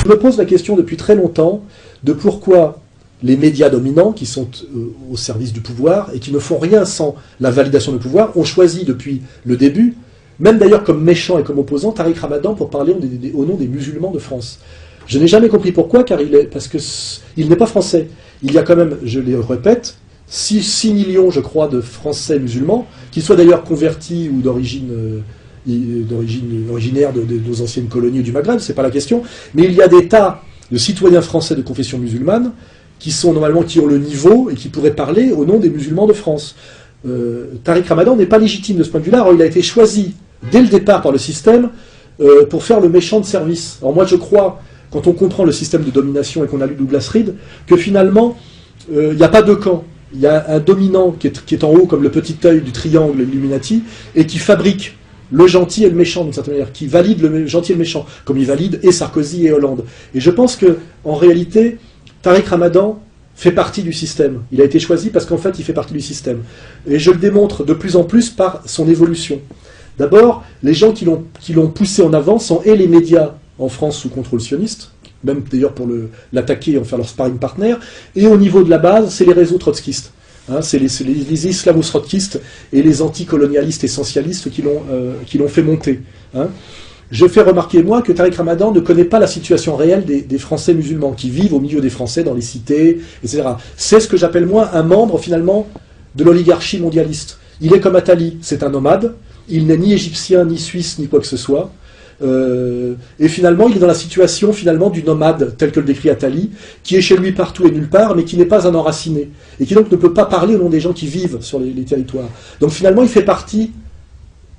Je me pose la question depuis très longtemps de pourquoi les médias dominants, qui sont au service du pouvoir et qui ne font rien sans la validation du pouvoir, ont choisi depuis le début, même d'ailleurs comme méchant et comme opposant, Tariq Ramadan pour parler au nom des musulmans de France. Je n'ai jamais compris pourquoi, parce qu'il n'est pas français. Il y a quand même, je le répète, 6 millions, je crois, de Français musulmans, qu'ils soient d'ailleurs convertis ou originaires de nos anciennes colonies du Maghreb, c'est pas la question, mais il y a des tas de citoyens français de confession musulmane qui ont le niveau et qui pourraient parler au nom des musulmans de France. Tariq Ramadan n'est pas légitime de ce point de vue-là. Alors il a été choisi dès le départ par le système pour faire le méchant de service. Alors moi je crois, quand on comprend le système de domination et qu'on a lu Douglas Reed, que finalement il n'y a pas deux camps. Il y a un dominant qui est en haut comme le petit œil du triangle Illuminati et qui fabrique le gentil et le méchant d'une certaine manière, qui valide le gentil et le méchant, comme il valide et Sarkozy et Hollande. Et je pense que en réalité, Tariq Ramadan fait partie du système. Il a été choisi parce qu'en fait, il fait partie du système. Et je le démontre de plus en plus par son évolution. D'abord, les gens qui l'ont poussé en avant sont et les médias en France sous contrôle sioniste, même d'ailleurs pour l'attaquer et en faire leur sparring partner, et au niveau de la base, c'est les réseaux trotskistes. Hein, c'est les islamo-trotskistes et les anticolonialistes essentialistes qui l'ont fait monter. Hein. Je fais remarquer, moi, que Tariq Ramadan ne connaît pas la situation réelle des Français musulmans qui vivent au milieu des Français, dans les cités, etc. C'est ce que j'appelle, moi, un membre, finalement, de l'oligarchie mondialiste. Il est comme Attali, c'est un nomade, il n'est ni égyptien, ni suisse, ni quoi que ce soit. Et finalement, il est dans la situation finalement du nomade, tel que le décrit Attali, qui est chez lui partout et nulle part, mais qui n'est pas un enraciné, et qui donc ne peut pas parler au nom des gens qui vivent sur les territoires. Donc finalement, il fait partie,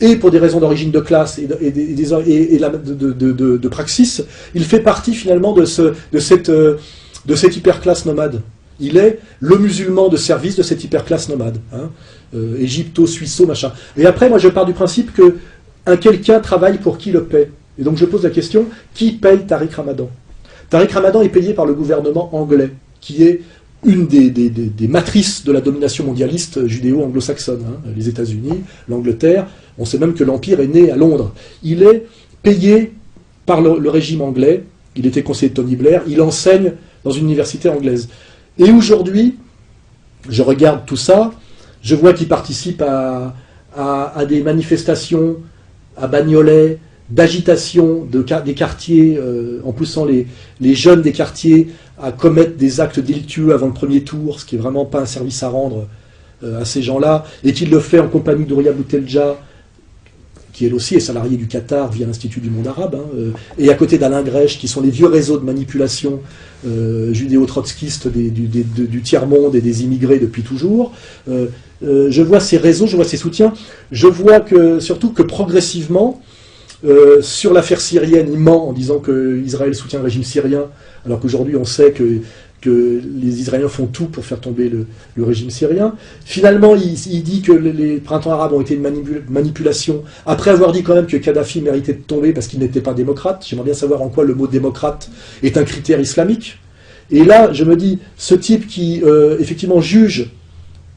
et pour des raisons d'origine de classe et de praxis, il fait partie finalement de cette hyperclasse nomade. Il est le musulman de service de cette hyperclasse nomade, hein, égypto-suisseau, machin. Et après, moi je pars du principe que quelqu'un travaille pour qui le paie. Et donc je pose la question, qui paye Tariq Ramadan? Tariq Ramadan est payé par le gouvernement anglais, qui est une des matrices de la domination mondialiste judéo-anglo-saxonne, hein, les États-Unis, l'Angleterre. On sait même que l'Empire est né à Londres. Il est payé par le régime anglais, il était conseiller de Tony Blair, il enseigne dans une université anglaise. Et aujourd'hui, je regarde tout ça, je vois qu'il participe à des manifestations à Bagnolet, d'agitation des quartiers, en poussant les jeunes des quartiers à commettre des actes délictueux avant le premier tour, ce qui n'est vraiment pas un service à rendre à ces gens-là, et qu'il le fait en compagnie d'Ouria Boutelja, qui elle aussi est salariée du Qatar via l'Institut du monde arabe, hein, et à côté d'Alain Grèche, qui sont les vieux réseaux de manipulation judéo-trotskistes du tiers-monde et des immigrés depuis toujours. Je vois ces réseaux, je vois ces soutiens, je vois surtout que progressivement, sur l'affaire syrienne, il ment en disant qu'Israël soutient le régime syrien, alors qu'aujourd'hui on sait que les Israéliens font tout pour faire tomber le régime syrien. Finalement, il dit que les printemps arabes ont été une manipulation, après avoir dit quand même que Kadhafi méritait de tomber parce qu'il n'était pas démocrate. J'aimerais bien savoir en quoi le mot démocrate est un critère islamique. Et là, je me dis, ce type qui, effectivement, juge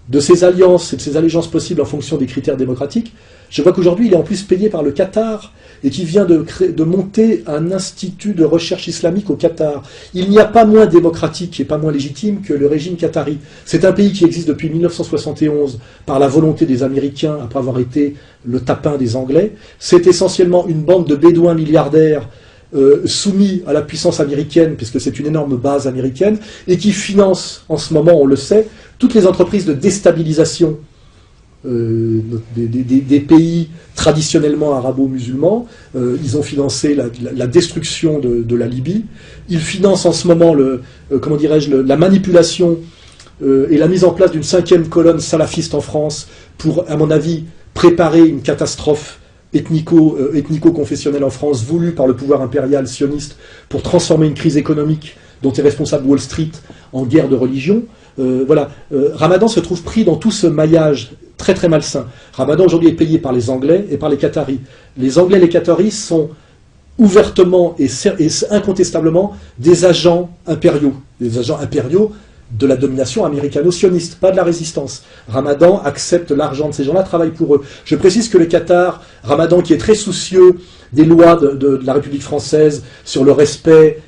de ses alliances et de ses allégeances possibles en fonction des critères démocratiques, je vois qu'aujourd'hui, il est en plus payé par le Qatar et qui vient de monter un institut de recherche islamique au Qatar. Il n'y a pas moins démocratique et pas moins légitime que le régime qatari. C'est un pays qui existe depuis 1971 par la volonté des Américains, après avoir été le tapin des Anglais. C'est essentiellement une bande de bédouins milliardaires soumis à la puissance américaine, puisque c'est une énorme base américaine, et qui finance, en ce moment, on le sait, toutes les entreprises de déstabilisation des pays traditionnellement arabo-musulmans. Ils ont financé la destruction de la Libye. Ils financent en ce moment la manipulation et la mise en place d'une 5e colonne salafiste en France pour, à mon avis, préparer une catastrophe ethnico-confessionnelle en France voulue par le pouvoir impérial sioniste pour transformer une crise économique dont est responsable Wall Street en guerre de religion. Ramadan se trouve pris dans tout ce maillage très très malsain. Ramadan aujourd'hui est payé par les Anglais et par les Qataris. Les Anglais et les Qataris sont ouvertement et incontestablement des agents impériaux de la domination américano-sioniste, pas de la résistance. Ramadan accepte l'argent de ces gens-là, travaille pour eux. Je précise que le Qatar, Ramadan qui est très soucieux des lois de la République française sur le respect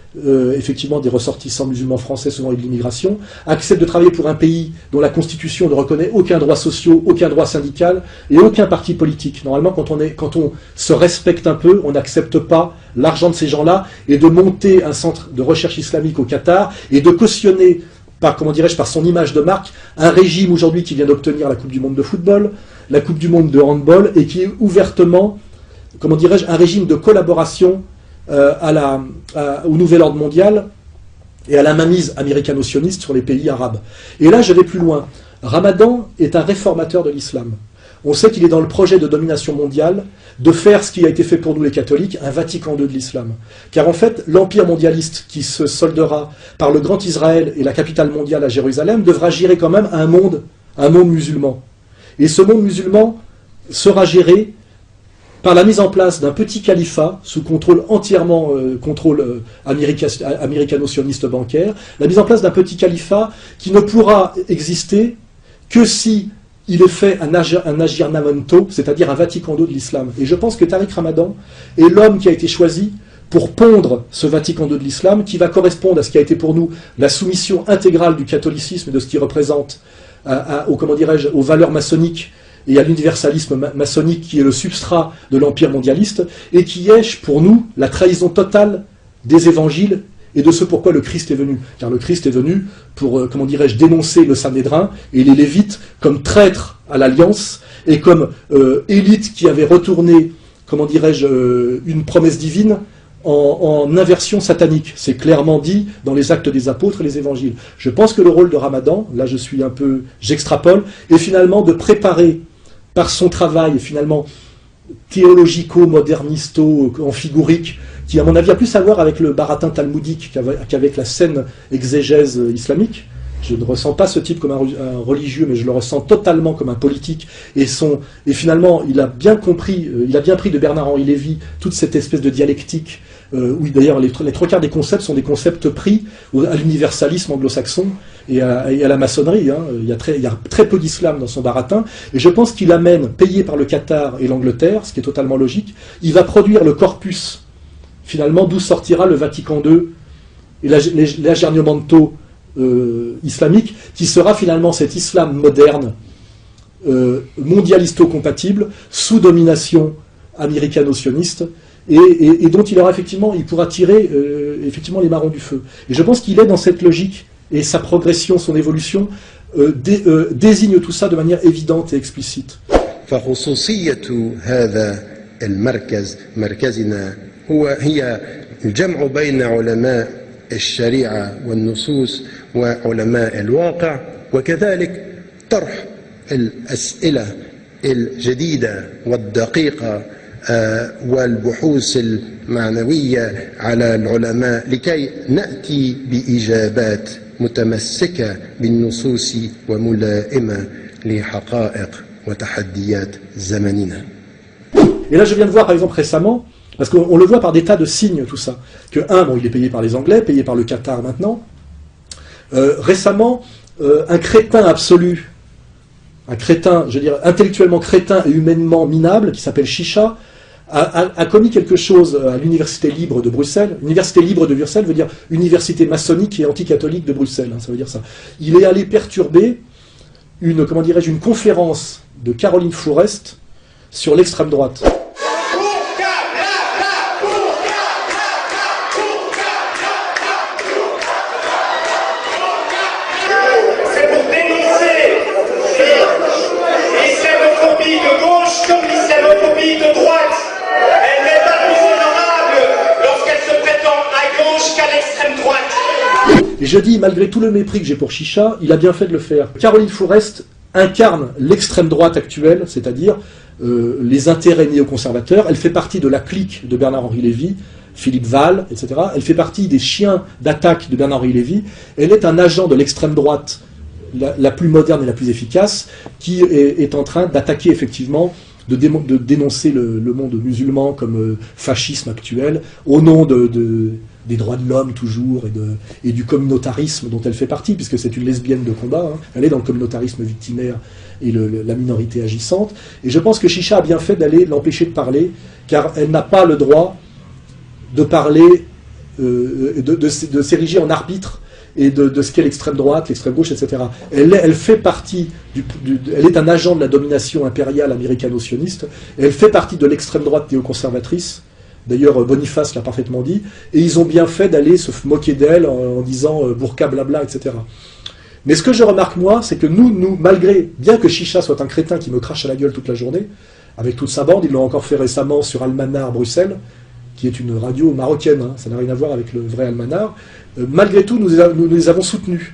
effectivement des ressortissants musulmans français, souvent et de l'immigration, accepte de travailler pour un pays dont la Constitution ne reconnaît aucun droit social, aucun droit syndical et aucun parti politique. Normalement, quand on se respecte un peu, on n'accepte pas l'argent de ces gens-là et de monter un centre de recherche islamique au Qatar et de cautionner par, comment dirais-je, par son image de marque, un régime aujourd'hui qui vient d'obtenir la Coupe du Monde de football, la Coupe du Monde de handball et qui est ouvertement, comment dirais-je, un régime de collaboration au nouvel ordre mondial et à la mainmise américano-sioniste sur les pays arabes. Et là, je vais plus loin. Ramadan est un réformateur de l'islam. On sait qu'il est dans le projet de domination mondiale de faire ce qui a été fait pour nous les catholiques, un Vatican II de l'islam. Car en fait, l'empire mondialiste qui se soldera par le grand Israël et la capitale mondiale à Jérusalem devra gérer quand même un monde musulman. Et ce monde musulman sera géré par la mise en place d'un petit califat sous contrôle entièrement américano-sioniste bancaire, la mise en place d'un petit califat qui ne pourra exister que si il est fait un aggiornamento, c'est-à-dire un Vatican II de l'islam. Et je pense que Tariq Ramadan est l'homme qui a été choisi pour pondre ce Vatican II de l'islam, qui va correspondre à ce qui a été pour nous la soumission intégrale du catholicisme et de ce qu'il représente aux valeurs maçonniques et à l'universalisme maçonnique qui est le substrat de l'empire mondialiste, et qui est pour nous la trahison totale des évangiles et de ce pourquoi le Christ est venu. Car le Christ est venu pour, dénoncer le Sanhédrin et les Lévites comme traîtres à l'alliance et comme élite qui avait retourné, une promesse divine en inversion satanique. C'est clairement dit dans les Actes des Apôtres et les Évangiles. Je pense que le rôle de Ramadan, là j'extrapole, est finalement de préparer par son travail finalement théologico-modernisto-amphigorique, qui à mon avis a plus à voir avec le baratin talmudique qu'avec la saine exégèse islamique. Je ne ressens pas ce type comme un religieux, mais je le ressens totalement comme un politique. Et finalement, il a bien pris de Bernard-Henri Lévy toute cette espèce de dialectique, où d'ailleurs les trois quarts des concepts sont des concepts pris à l'universalisme anglo-saxon et à la maçonnerie. Il y a très peu d'islam dans son baratin. Et je pense qu'il amène, payé par le Qatar et l'Angleterre, ce qui est totalement logique, il va produire le corpus, finalement, d'où sortira le Vatican II et l'aggiornamento islamique, qui sera finalement cet islam moderne, mondialisto-compatible, sous domination américano-sioniste, et dont il pourra tirer effectivement les marrons du feu. Et je pense qu'il est dans cette logique, et sa progression, son évolution, désigne tout ça de manière évidente et explicite. فخصوصية هذا المركز مركزنا هي الجمع بين علماء الشريعة والنصوص وعلماء الواقع، وكذلك طرح الأسئلة الجديدة والدقيقة والبحوث المعنوية على العلماء لكي نأتي بإجابات متمسكة بالنصوص وملائمة لحقائق وتحديات زمننا. Et là, je viens de voir, par exemple, récemment, parce qu'on le voit par des tas de signes, tout ça, que il est payé par les Anglais, payé par le Qatar maintenant. Récemment, un crétin absolu, un crétin, je veux dire, intellectuellement crétin et humainement minable, qui s'appelle Chicha, a commis quelque chose à l'Université libre de Bruxelles. L'Université libre de Bruxelles veut dire université maçonnique et anticatholique de Bruxelles, ça veut dire ça. Il est allé perturber une conférence de Caroline Fourest sur l'extrême droite. Et je dis, malgré tout le mépris que j'ai pour Chicha, il a bien fait de le faire. Caroline Fourest incarne l'extrême droite actuelle, c'est-à-dire les intérêts néoconservateurs. Elle fait partie de la clique de Bernard-Henri Lévy, Philippe Val, etc. Elle fait partie des chiens d'attaque de Bernard-Henri Lévy. Elle est un agent de l'extrême droite la plus moderne et la plus efficace, qui est en train d'attaquer effectivement, de dénoncer le monde musulman comme fascisme actuel, au nom des droits de l'homme toujours, et du communautarisme dont elle fait partie, puisque c'est une lesbienne de combat, elle est dans le communautarisme victimaire et la minorité agissante, et je pense que Chicha a bien fait d'aller l'empêcher de parler, car elle n'a pas le droit de parler de s'ériger en arbitre et de ce qu'est l'extrême droite, l'extrême gauche, etc. Elle fait partie elle est un agent de la domination impériale américano-sioniste, et elle fait partie de l'extrême droite néoconservatrice. D'ailleurs, Boniface l'a parfaitement dit, et ils ont bien fait d'aller se moquer d'elle en disant burqa blabla, etc. Mais ce que je remarque, moi, c'est que nous, malgré, bien que Chicha soit un crétin qui me crache à la gueule toute la journée, avec toute sa bande, ils l'ont encore fait récemment sur Almanar Bruxelles, qui est une radio marocaine, hein, ça n'a rien à voir avec le vrai Almanar, malgré tout, nous les avons soutenus.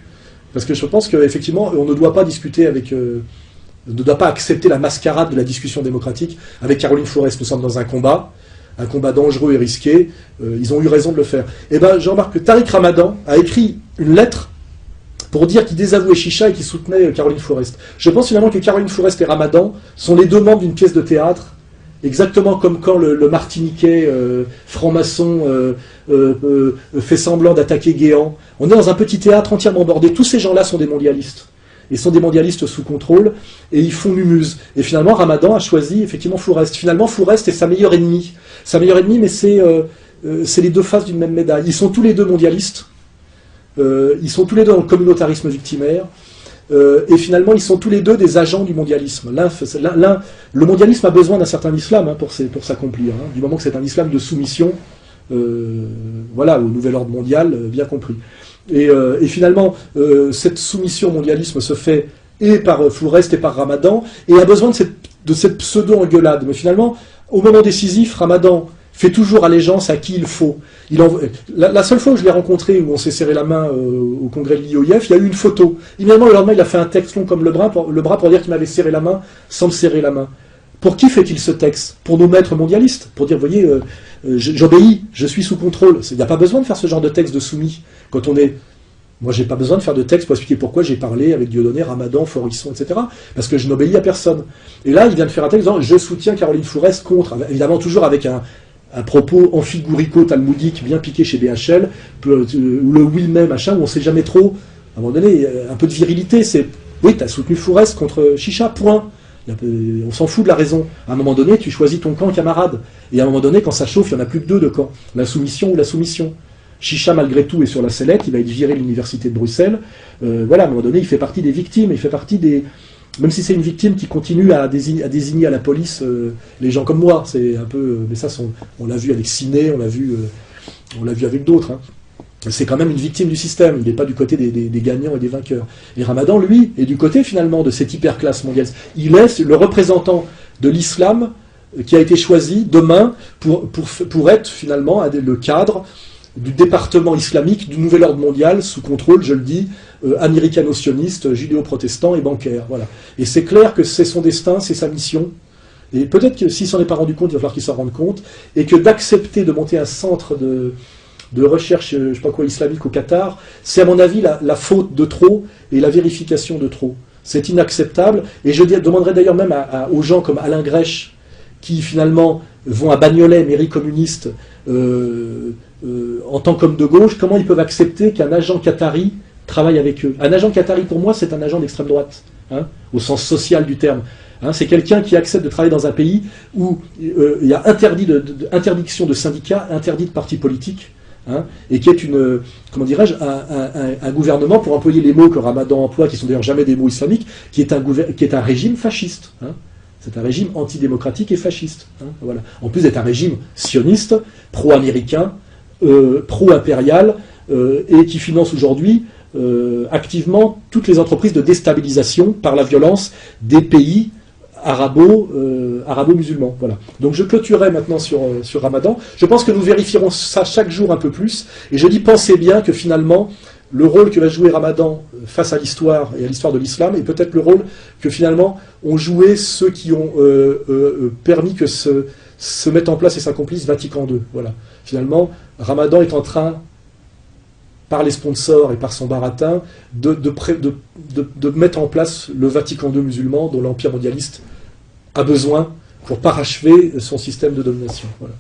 Parce que je pense qu'effectivement, on ne doit pas discuter avec... ne doit pas accepter la mascarade de la discussion démocratique. Avec Caroline Forest, nous sommes dans un combat dangereux et risqué. Ils ont eu raison de le faire. Et ben, je remarque que Tariq Ramadan a écrit une lettre pour dire qu'il désavouait Chicha et qu'il soutenait Caroline Forest. Je pense finalement que Caroline Forest et Ramadan sont les deux membres d'une pièce de théâtre, exactement comme quand le Martiniquais franc-maçon fait semblant d'attaquer Guéant. On est dans un petit théâtre entièrement bordé. Tous ces gens-là sont des mondialistes. Ils sont des mondialistes sous contrôle, et ils font mumuse. Et finalement, Ramadan a choisi effectivement Forest. Finalement, Forest est sa meilleure ennemie. Sa meilleure ennemie, mais c'est les deux faces d'une même médaille. Ils sont tous les deux mondialistes. Ils sont tous les deux dans le communautarisme victimaire. Et finalement, ils sont tous les deux des agents du mondialisme. Le mondialisme a besoin d'un certain islam pour s'accomplir. Hein, du moment que c'est un islam de soumission, voilà, au nouvel ordre mondial, bien compris. Et finalement, cette soumission au mondialisme se fait et par Forest et par Ramadan, et a besoin de cette pseudo-engueulade. Mais finalement, au moment décisif, Ramadan fait toujours allégeance à qui il faut. La seule fois où je l'ai rencontré, où on s'est serré la main au congrès de l'IOIF, il y a eu une photo. Immédiatement, le lendemain, il a fait un texte long comme le bras pour dire qu'il m'avait serré la main sans me serrer la main. Pour qui fait-il ce texte? Pour nos maîtres mondialistes? Pour dire, voyez, j'obéis, je suis sous contrôle. Il n'y a pas besoin de faire ce genre de texte de soumis. Quand on est... Moi, j'ai pas besoin de faire de texte pour expliquer pourquoi j'ai parlé avec Dieudonné, Ramadan, Forisson, etc. Parce que je n'obéis à personne. Et là, il vient de faire un texte disant, je soutiens Caroline Forest contre. Évidemment, toujours avec un propos amphigourico-talmudique bien piqué chez BHL, le oui mais machin, où on ne sait jamais trop, à un moment donné, un peu de virilité, c'est, oui, tu as soutenu Forest contre Chicha, point. On s'en fout de la raison. À un moment donné, tu choisis ton camp, camarade. Et à un moment donné, quand ça chauffe, il n'y en a plus que deux de camp. La soumission ou la soumission. Chicha, malgré tout, est sur la sellette, il va être viré de l'université de Bruxelles. Voilà, à un moment donné, il fait partie des victimes, il fait partie des... Même si c'est une victime qui continue à désigner à la police les gens comme moi, c'est un peu... mais ça, on l'a vu avec Ciné, on l'a vu avec d'autres. Hein. C'est quand même une victime du système, il n'est pas du côté des gagnants et des vainqueurs. Et Ramadan, lui, est du côté, finalement, de cette hyperclasse mondiale. Il est le représentant de l'islam qui a été choisi demain pour être, finalement, le cadre du département islamique du nouvel ordre mondial sous contrôle, je le dis, américano-sioniste, judéo-protestant et bancaire. Voilà. Et c'est clair que c'est son destin, c'est sa mission. Et peut-être que s'il s'en est pas rendu compte, il va falloir qu'il s'en rende compte. Et que d'accepter de monter un centre de recherche, je sais pas quoi, islamique au Qatar, c'est à mon avis la faute de trop et la vérification de trop. C'est inacceptable. Et je demanderais d'ailleurs même aux gens comme Alain Grèche, qui finalement vont à Bagnolet, mairie communiste, en tant qu'homme de gauche, comment ils peuvent accepter qu'un agent qatari travaille avec eux? Un agent qatari, pour moi, c'est un agent d'extrême droite, hein, au sens social du terme. Hein, c'est quelqu'un qui accepte de travailler dans un pays où il y a interdiction de syndicats, interdit de partis politiques, hein, et qui est comment dirais-je, un gouvernement, pour employer les mots que Ramadan emploie, qui sont d'ailleurs jamais des mots islamiques, qui est un régime fasciste. Hein. C'est un régime antidémocratique et fasciste. Hein, voilà. En plus d'être un régime sioniste, pro-américain, pro-impérial, et qui finance aujourd'hui activement toutes les entreprises de déstabilisation par la violence des pays arabo-musulmans. Voilà. Donc je clôturerai maintenant sur Ramadan. Je pense que nous vérifierons ça chaque jour un peu plus, et je dis pensez bien que finalement le rôle que va jouer Ramadan face à l'histoire et à l'histoire de l'islam est peut-être le rôle que finalement ont joué ceux qui ont permis que se mette en place et s'accomplisse Vatican II. Voilà. Finalement, Ramadan est en train, par les sponsors et par son baratin, de mettre en place le Vatican II musulman dont l'empire mondialiste a besoin pour parachever son système de domination. Voilà.